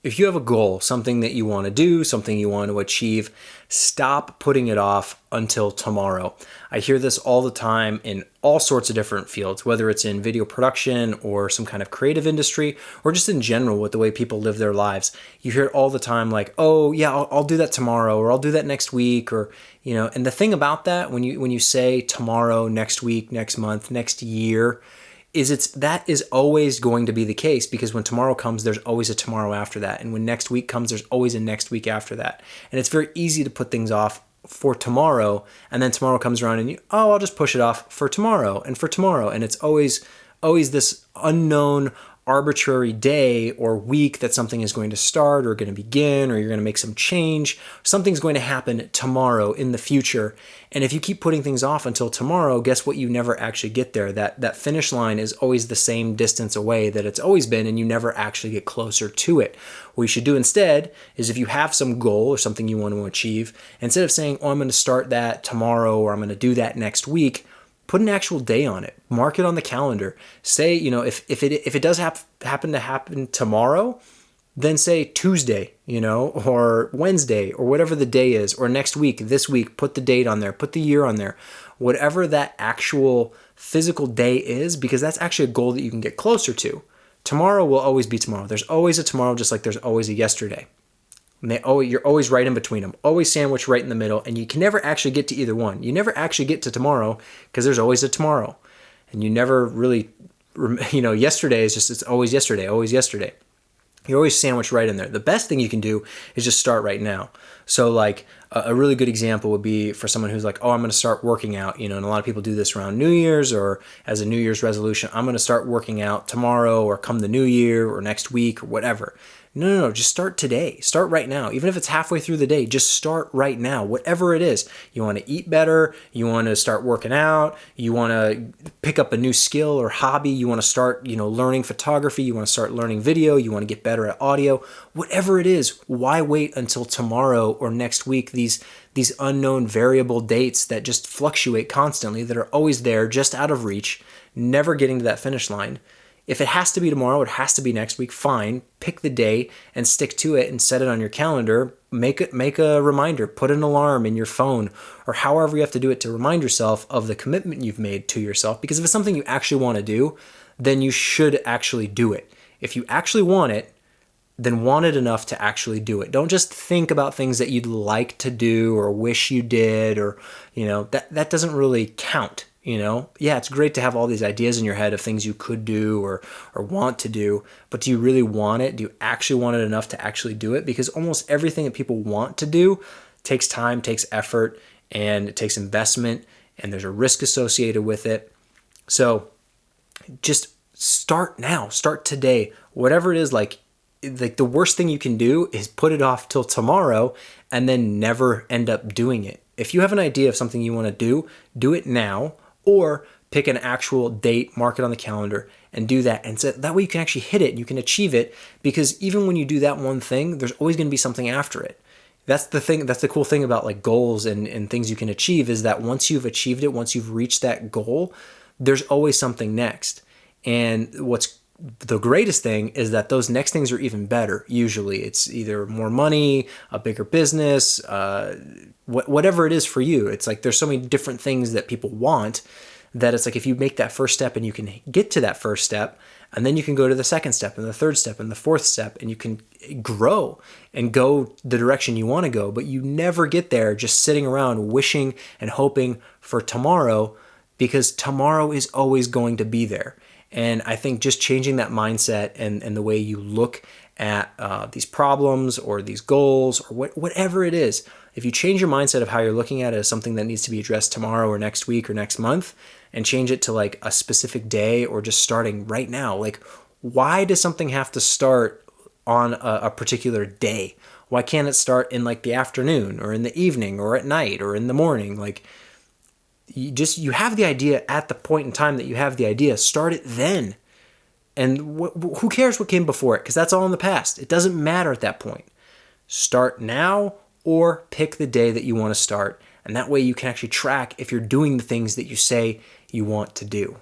if you have a goal, something that you want to do, something you want to achieve, stop putting it off until tomorrow. I hear this all the time in all sorts of different fields, whether it's in video production or some kind of creative industry, or just in general with the way people live their lives. You hear it all the time like, oh yeah, I'll do that tomorrow, or I'll do that next week, or, and the thing about that, when you say tomorrow, next week, next month, next year, that is always going to be the case, because when tomorrow comes, there's always a tomorrow after that. And when next week comes, there's always a next week after that. And it's very easy to put things off for tomorrow, and then tomorrow comes around and I'll just push it off for tomorrow and for tomorrow. And it's always this unknown arbitrary day or week that something is going to start or going to begin, or you're going to make some change. Something's going to happen tomorrow in the future. And if you keep putting things off until tomorrow, guess what? You never actually get there. That finish line is always the same distance away that it's always been, and you never actually get closer to it. What you should do instead is, if you have some goal or something you want to achieve, instead of saying, oh, I'm going to start that tomorrow, or I'm going to do that next week, put an actual day on it. Mark it on the calendar. Say, if it does happen to happen tomorrow, then say Tuesday, or Wednesday, or whatever the day is, or next week, this week, put the date on there, put the year on there, whatever that actual physical day is, because that's actually a goal that you can get closer to. Tomorrow will always be tomorrow. There's always a tomorrow, just like there's always a yesterday. And you're always right in between them, always sandwiched right in the middle, and you can never actually get to either one. You never actually get to tomorrow, because there's always a tomorrow, and you never really, yesterday is just, it's always yesterday, always yesterday. You're always sandwiched right in there. The best thing you can do is just start right now. So like a really good example would be for someone who's like, oh, I'm going to start working out, and a lot of people do this around New Year's or as a New Year's resolution. I'm going to start working out tomorrow or come the new year or next week or whatever. No, just start today. Start right now. Even if it's halfway through the day, just start right now. Whatever it is. You want to eat better, you want to start working out, you want to pick up a new skill or hobby, you want to start, learning photography, you want to start learning video, you want to get better at audio. Whatever it is, why wait until tomorrow or next week? These unknown variable dates that just fluctuate constantly, that are always there, just out of reach, never getting to that finish line. If it has to be tomorrow, it has to be next week, fine. Pick the day and stick to it and set it on your calendar. Make a reminder, put an alarm in your phone, or however you have to do it to remind yourself of the commitment you've made to yourself. Because if it's something you actually want to do, then you should actually do it. If you actually want it, then want it enough to actually do it. Don't just think about things that you'd like to do or wish you did, or, that doesn't really count. Yeah, it's great to have all these ideas in your head of things you could do or want to do, but do you really want it? Do you actually want it enough to actually do it? Because almost everything that people want to do takes time, takes effort, and it takes investment, and there's a risk associated with it. So just start now, start today. Whatever it is, like the worst thing you can do is put it off till tomorrow and then never end up doing it. If you have an idea of something you want to do it now. Or pick an actual date, mark it on the calendar, and do that. And so that way you can actually hit it and you can achieve it, because even when you do that one thing, there's always going to be something after it. That's the thing. That's the cool thing about like goals and things you can achieve, is that once you've achieved it, once you've reached that goal, there's always something next. And what's the greatest thing is that those next things are even better. Usually it's either more money, a bigger business, whatever it is for you. It's like there's so many different things that people want, that it's like if you make that first step and you can get to that first step, and then you can go to the second step and the third step and the fourth step, and you can grow and go the direction you want to go. But you never get there just sitting around wishing and hoping for tomorrow, because tomorrow is always going to be there. And I think just changing that mindset and the way you look at these problems or these goals or whatever it is, if you change your mindset of how you're looking at it as something that needs to be addressed tomorrow or next week or next month, and change it to like a specific day or just starting right now, like why does something have to start on a particular day? Why can't it start in like the afternoon or in the evening or at night or in the morning? Like you have the idea at the point in time that you have the idea. Start it then. And who cares what came before it? Because that's all in the past. It doesn't matter at that point. Start now, or pick the day that you want to start. And that way you can actually track if you're doing the things that you say you want to do.